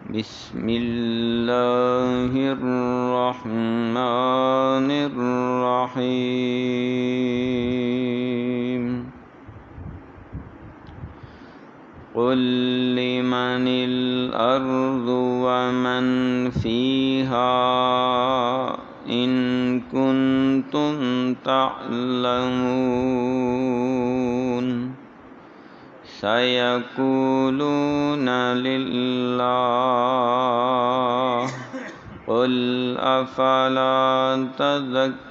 بسم اللہ الرحمن الرحیم قل لمن الارض ومن فيها ان كنتم تعلمون سيقولون لله قل افلا تذكرون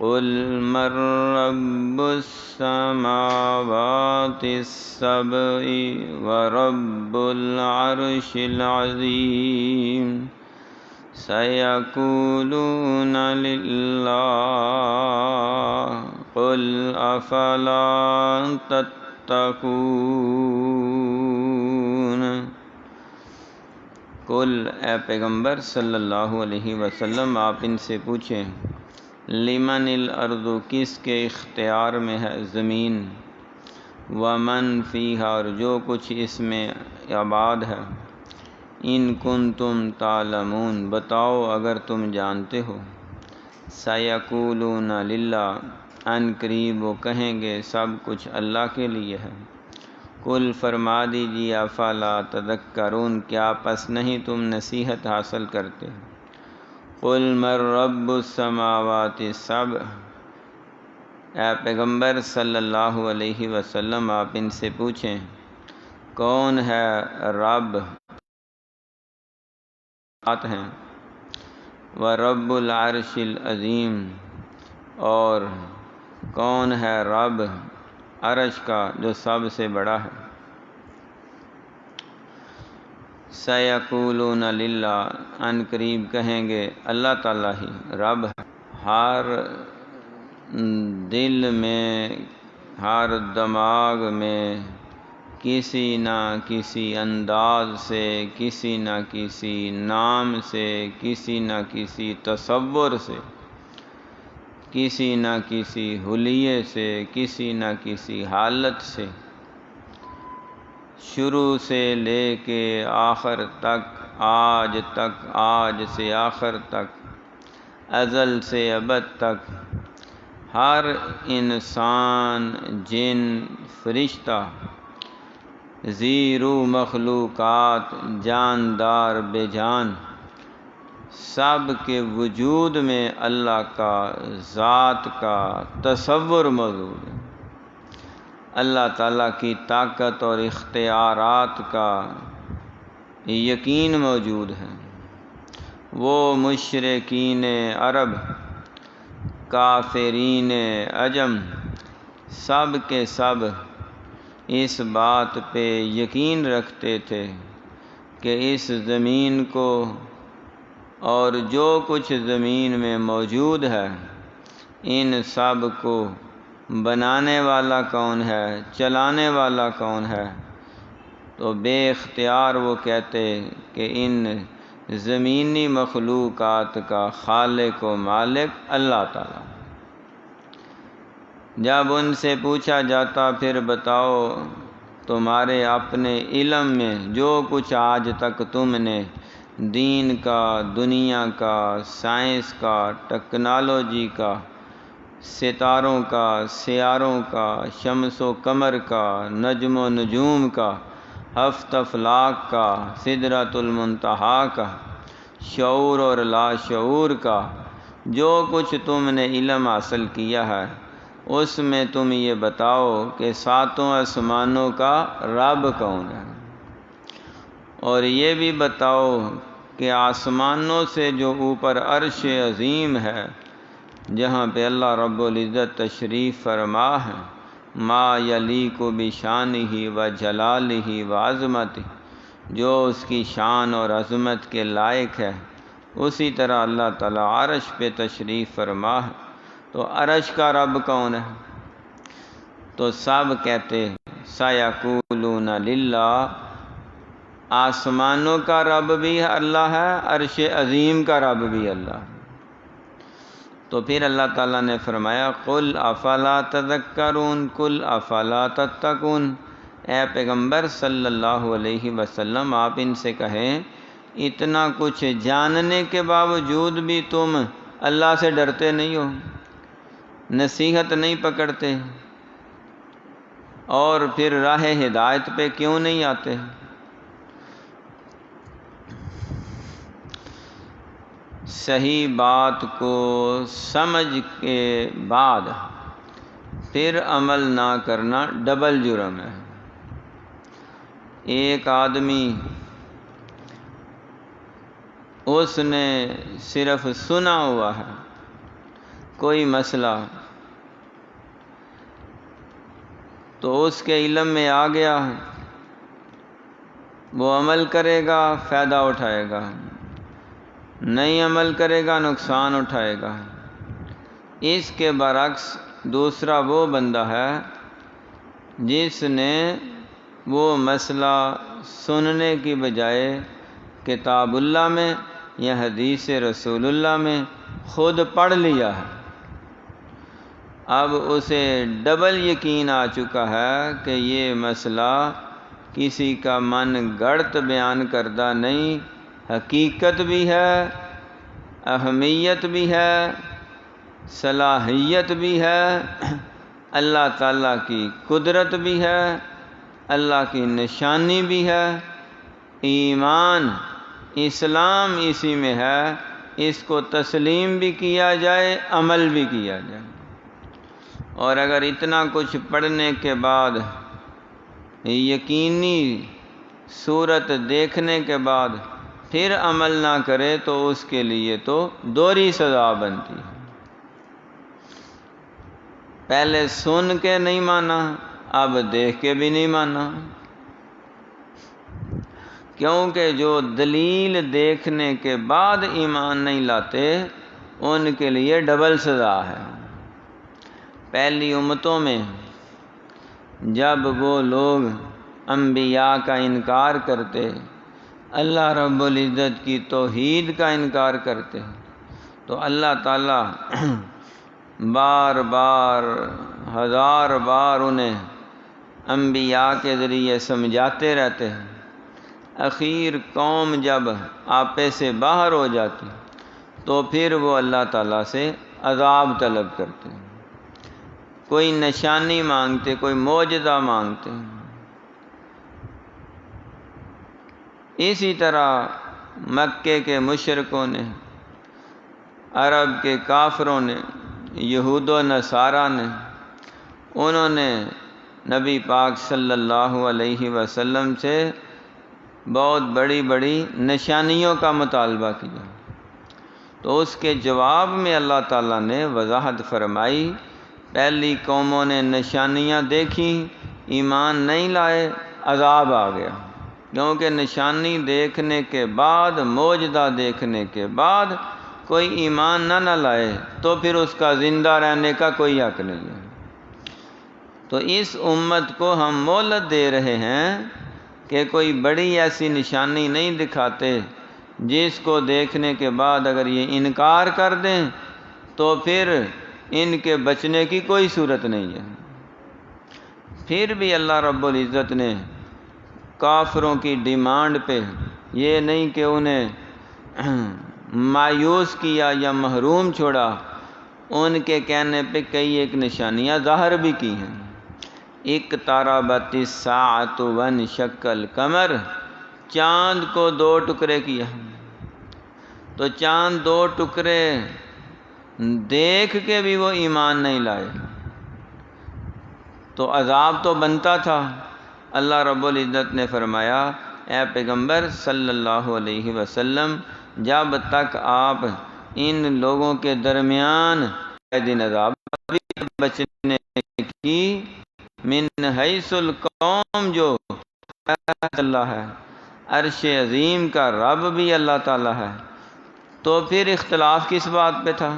قل من رب السماوات السبع ورب العرش العظيم سيقولون لله قل افلا تتقون قل اے پیغمبر صلی اللہ علیہ وسلم آپ ان سے پوچھیں لمن الارض کس کے اختیار میں ہے زمین ومن فیہا اور جو کچھ اس میں آباد ہے ان کنتم تعلمون بتاؤ اگر تم جانتے ہو سیقولون للہ ان قریب وہ کہیں گے سب کچھ اللہ کے لیے ہے قل فرما دیجیے افلا تذکرون کیا پس نہیں تم نصیحت حاصل کرتے قل من رب السماوات السبع اے پیغمبر صلی اللہ علیہ وسلم آپ ان سے پوچھیں کون ہے رب ہیں ورب العرش العظیم اور کون ہے رب عرش کا جو سب سے بڑا ہے سیقولون للہ ان قریب کہیں گے اللہ تعالیٰ ہی رب ہے ہر دل میں ہر دماغ میں کسی نہ کسی انداز سے کسی نہ کسی نام سے کسی نہ کسی تصور سے کسی نہ کسی حلیے سے کسی نہ کسی حالت سے شروع سے لے کے آخر تک آج سے آخر تک ازل سے ابد تک ہر انسان جن فرشتہ زیرو مخلوقات جاندار بے جان سب کے وجود میں اللہ کا ذات کا تصور موجود ہے اللہ تعالیٰ کی طاقت اور اختیارات کا یقین موجود ہے وہ مشرکین عرب کافرین عجم سب کے سب اس بات پہ یقین رکھتے تھے کہ اس زمین کو اور جو کچھ زمین میں موجود ہے ان سب کو بنانے والا کون ہے چلانے والا کون ہے تو بے اختیار وہ کہتے کہ ان زمینی مخلوقات کا خالق و مالک اللہ تعالیٰ جب ان سے پوچھا جاتا پھر بتاؤ تمہارے اپنے علم میں جو کچھ آج تک تم نے دین کا دنیا کا سائنس کا ٹیکنالوجی کا ستاروں کا سیاروں کا شمس و قمر کا نجم و نجوم کا ہفت افلاک کا سدرۃ المنتہا کا شعور اور لاشعور کا جو کچھ تم نے علم حاصل کیا ہے اس میں تم یہ بتاؤ کہ ساتوں آسمانوں کا رب کون ہے اور یہ بھی بتاؤ کہ آسمانوں سے جو اوپر عرش عظیم ہے جہاں پہ اللہ رب العزت تشریف فرما ہے ما یلیق بشانہ و جلالہ و عظمتہ جو اس کی شان اور عظمت کے لائق ہے اسی طرح اللہ تعالیٰ عرش پہ تشریف فرما ہے تو عرش کا رب کون ہے تو سب کہتے سیقولون للہ آسمانوں کا رب بھی اللہ ہے عرش عظیم کا رب بھی اللہ ہے تو پھر اللہ تعالیٰ نے فرمایا قل افلا تذکرون قل افلا تتقون اے پیغمبر صلی اللہ علیہ وسلم آپ ان سے کہیں اتنا کچھ جاننے کے باوجود بھی تم اللہ سے ڈرتے نہیں ہو، نصیحت نہیں پکڑتے، اور پھر راہ ہدایت پہ کیوں نہیں آتے؟ صحیح بات کو سمجھ کے بعد پھر عمل نہ کرنا ڈبل جرم ہے۔ ایک آدمی اس نے صرف سنا ہوا ہے کوئی مسئلہ، تو اس کے علم میں آ گیا، وہ عمل کرے گا فائدہ اٹھائے گا، نہیں عمل کرے گا نقصان اٹھائے گا۔ اس کے برعکس دوسرا وہ بندہ ہے جس نے وہ مسئلہ سننے کی بجائے کتاب اللہ میں یا حدیث رسول اللہ میں خود پڑھ لیا ہے، اب اسے ڈبل یقین آ چکا ہے کہ یہ مسئلہ کسی کا من گڑت بیان کردہ نہیں، حقیقت بھی ہے، اہمیت بھی ہے، صلاحیت بھی ہے، اللہ تعالیٰ کی قدرت بھی ہے، اللہ کی نشانی بھی ہے، ایمان اسلام اسی میں ہے، اس کو تسلیم بھی کیا جائے عمل بھی کیا جائے۔ اور اگر اتنا کچھ پڑھنے کے بعد یقینی صورت دیکھنے کے بعد پھر عمل نہ کرے تو اس کے لیے تو دوہری سزا بنتی ہے۔ پہلے سن کے نہیں مانا، اب دیکھ کے بھی نہیں مانا، کیونکہ جو دلیل دیکھنے کے بعد ایمان نہیں لاتے ان کے لیے ڈبل سزا ہے۔ پہلی امتوں میں جب وہ لوگ انبیاء کا انکار کرتے، اللہ رب العزت کی توحید کا انکار کرتے، تو اللہ تعالیٰ بار بار ہزار بار انہیں انبیاء کے ذریعے سمجھاتے رہتے ہیں۔ اخیر قوم جب آپے سے باہر ہو جاتی تو پھر وہ اللہ تعالیٰ سے عذاب طلب کرتے، کوئی نشانی مانگتے، کوئی معجزہ مانگتے۔ اسی طرح مکے کے مشرکوں نے، عرب کے کافروں نے، یہود و نصارہ نے، انہوں نے نبی پاک صلی اللہ علیہ وسلم سے بہت بڑی بڑی نشانیوں کا مطالبہ کیا، تو اس کے جواب میں اللہ تعالیٰ نے وضاحت فرمائی، پہلی قوموں نے نشانیاں دیکھیں، ایمان نہیں لائے، عذاب آ گیا، کیونکہ نشانی دیکھنے کے بعد، معجزہ دیکھنے کے بعد کوئی ایمان نہ لائے تو پھر اس کا زندہ رہنے کا کوئی حق نہیں ہے۔ تو اس امت کو ہم مہلت دے رہے ہیں کہ کوئی بڑی ایسی نشانی نہیں دکھاتے جس کو دیکھنے کے بعد اگر یہ انکار کر دیں تو پھر ان کے بچنے کی کوئی صورت نہیں ہے۔ پھر بھی اللہ رب العزت نے کافروں کی ڈیمانڈ پہ یہ نہیں کہ انہیں مایوس کیا یا محروم چھوڑا، ان کے کہنے پہ کئی ایک نشانیاں ظاہر بھی کی ہیں۔ اقتربت الساعۃ وانشق القمر، چاند کو دو ٹکڑے کیا، تو چاند دو ٹکڑے دیکھ کے بھی وہ ایمان نہیں لائے تو عذاب تو بنتا تھا۔ اللہ رب العزت نے فرمایا اے پیغمبر صلی اللہ علیہ وسلم جب تک آپ ان لوگوں کے درمیان دن عذاب بچنے کی من حیث القوم، جو اللہ ہے، عرش عظیم کا رب بھی اللہ تعالیٰ ہے، تو پھر اختلاف کس بات پہ تھا؟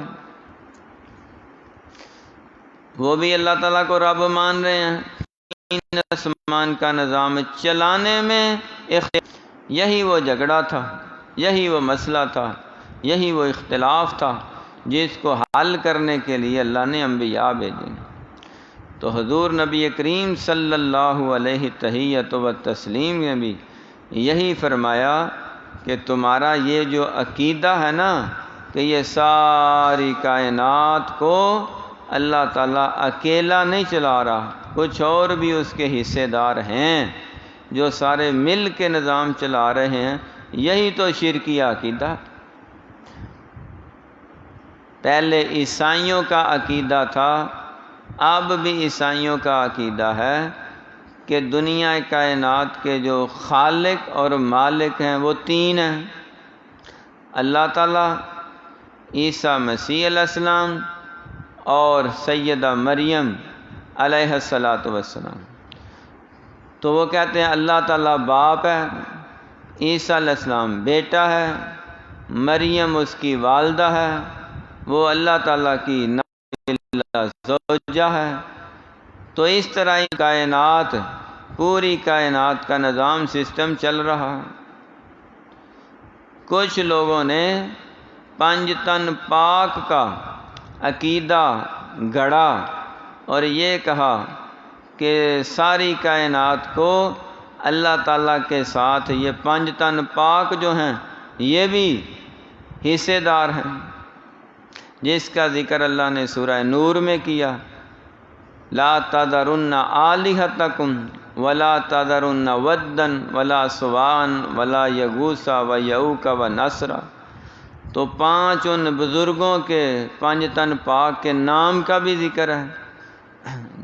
وہ بھی اللہ تعالیٰ کو رب مان رہے ہیں، ان آسمان کا نظام چلانے میں یہی وہ جھگڑا تھا، یہی وہ مسئلہ تھا، یہی وہ اختلاف تھا جس کو حل کرنے کے لیے اللہ نے انبیاء بھیجے۔ تو حضور نبی کریم صلی اللہ علیہ تحیۃ و تسلیم نے بھی یہی فرمایا کہ تمہارا یہ جو عقیدہ ہے نا کہ یہ ساری کائنات کو اللہ تعالیٰ اکیلا نہیں چلا رہا، کچھ اور بھی اس کے حصے دار ہیں جو سارے مل کے نظام چلا رہے ہیں، یہی تو شرکیہ عقیدہ۔ پہلے عیسائیوں کا عقیدہ تھا، اب بھی عیسائیوں کا عقیدہ ہے کہ دنیا کائنات کے جو خالق اور مالک ہیں وہ تین ہیں، اللہ تعالیٰ، عیسیٰ مسیح علیہ السلام اور سیدہ مریم علیہ السلام۔ تو وہ کہتے ہیں اللہ تعالیٰ باپ ہے، عیسیٰ علیہ السلام بیٹا ہے، مریم اس کی والدہ ہے، وہ اللہ تعالیٰ کی زوجہ ہے۔ تو اس طرح کائنات، پوری کائنات کا نظام سسٹم چل رہا۔ کچھ لوگوں نے پنج تن پاک کا عقیدہ گڑھا اور یہ کہا کہ ساری کائنات کو اللہ تعالیٰ کے ساتھ یہ پنج تن پاک جو ہیں یہ بھی حصے دار ہیں، جس کا ذکر اللہ نے سورہ نور میں کیا، لا تذرن آلہتکم ولا تذرن ودن ولا سوان ولا یغوث و یعوق و نصرا۔ تو پانچ ان بزرگوں کے پنج تن پاک کے نام کا بھی ذکر ہے،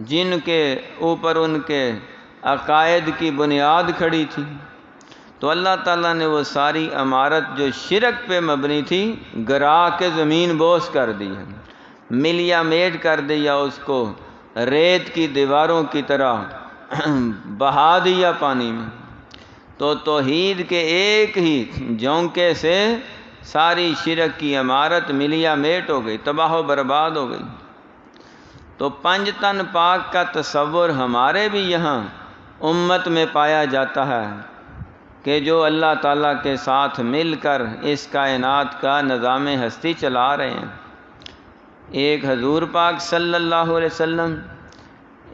جن کے اوپر ان کے عقائد کی بنیاد کھڑی تھی۔ تو اللہ تعالیٰ نے وہ ساری عمارت جو شرک پہ مبنی تھی گرا کے زمین بوس کر دی ہے، ملیا میٹ کر دیا، اس کو ریت کی دیواروں کی طرح بہا دیا پانی میں۔ تو توحید کے ایک ہی جھونکے سے ساری شرک کی عمارت ملیا میٹ ہو گئی، تباہ و برباد ہو گئی۔ تو پنج تن پاک کا تصور ہمارے بھی یہاں امت میں پایا جاتا ہے کہ جو اللہ تعالیٰ کے ساتھ مل کر اس کائنات کا نظام ہستی چلا رہے ہیں۔ ایک حضور پاک صلی اللہ علیہ وسلم،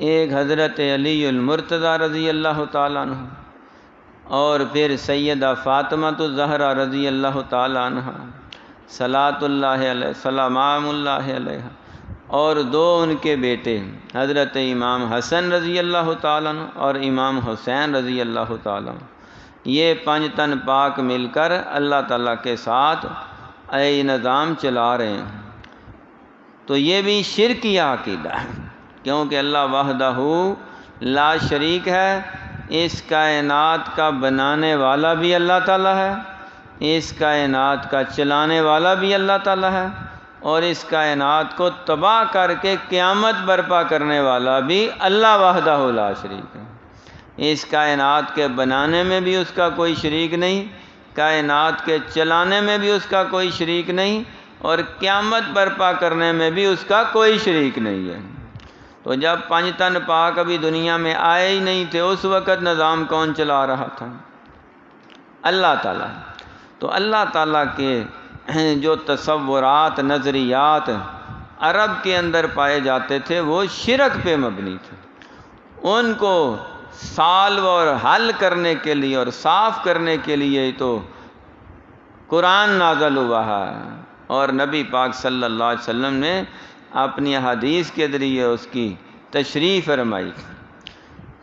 ایک حضرت علی المرتضیٰ رضی اللہ تعالیٰ عنہ، اور پھر سیدہ فاطمہ الزہرا رضی اللہ تعالیٰ عنہ، صلاۃ اللہ علیہ سلام اللہ علیہ، اور دو ان کے بیٹے حضرت امام حسن رضی اللہ تعالیٰ عنہ اور امام حسین رضی اللہ تعالیٰ عنہ، یہ پنج تن پاک مل کر اللہ تعالیٰ کے ساتھ اے نظام چلا رہے ہیں۔ تو یہ بھی شرکیہ عقیدہ ہے، کیونکہ اللہ وحدہ لا شریک ہے، اس کائنات کا بنانے والا بھی اللہ تعالیٰ ہے، اس کائنات کا چلانے والا بھی اللہ تعالیٰ ہے، اور اس کائنات کو تباہ کر کے قیامت برپا کرنے والا بھی اللہ وحدہ لا شریک ہے۔ اس کائنات کے بنانے میں بھی اس کا کوئی شریک نہیں، کائنات کے چلانے میں بھی اس کا کوئی شریک نہیں، اور قیامت برپا کرنے میں بھی اس کا کوئی شریک نہیں ہے۔ تو جب پنج تن پاک ابھی دنیا میں آئے ہی نہیں تھے، اس وقت نظام کون چلا رہا تھا؟ اللہ تعالیٰ۔ تو اللہ تعالیٰ کے جو تصورات، نظریات عرب کے اندر پائے جاتے تھے وہ شرک پہ مبنی تھے، ان کو سالو اور حل کرنے کے لیے اور صاف کرنے کے لیے تو قرآن نازل ہوا ہے، اور نبی پاک صلی اللہ علیہ وسلم نے اپنی حدیث کے ذریعے اس کی تشریح فرمائی۔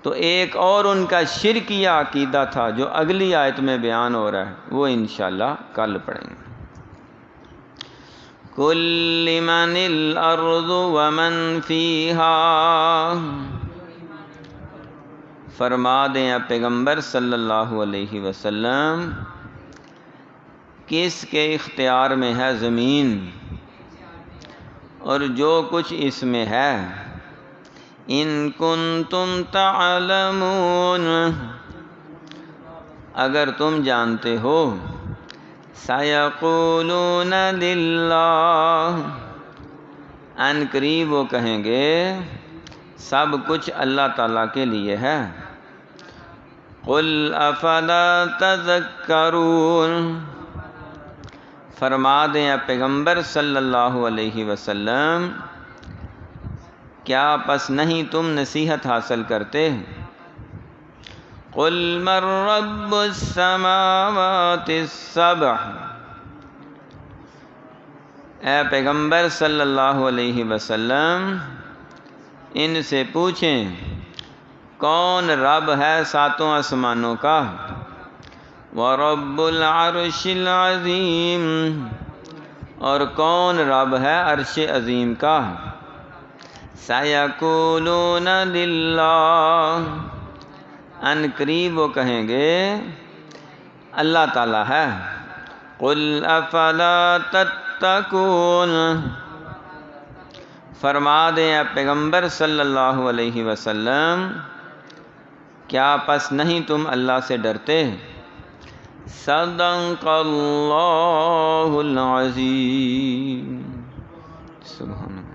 تو ایک اور ان کا شرکیہ عقیدہ تھا جو اگلی آیت میں بیان ہو رہا ہے، وہ انشاءاللہ کل پڑھیں گے۔ قُل لِّمَنِ الْأَرْضُ وَمَن فِيهَا، فرما دیں اے پیغمبر صلی اللہ علیہ وسلم، کس کے اختیار میں ہے زمین اور جو کچھ اس میں ہے؟ ان کنتم تعلمون، اگر تم جانتے ہو، سیقولون للہ، ان قریب وہ کہیں گے سب کچھ اللہ تعالیٰ کے لیے ہے۔ قل افلا تذکرون، فرما دیں اے پیغمبر صلی اللہ علیہ وسلم، کیا پس نہیں تم نصیحت حاصل کرتے؟ قل من رب السماوات السبع، اے پیغمبر صلی اللہ علیہ وسلم ان سے پوچھیں کون رب ہے ساتوں آسمانوں کا، وَرَبُّ الْعَرْشِ الْعَظِيمِ، اور کون رب ہے عرش عظیم کا، سَيَقُولُونَ لِلَّهِ، ان قریب وہ کہیں گے اللہ تعالیٰ ہے، قُلْ أَفَلَا تَتَّقُونَ، فرما دیں اے پیغمبر صلی اللہ علیہ وسلم کیا پس نہیں تم اللہ سے ڈرتے؟ صدق اللہ العظیم۔ سبحان اللہ۔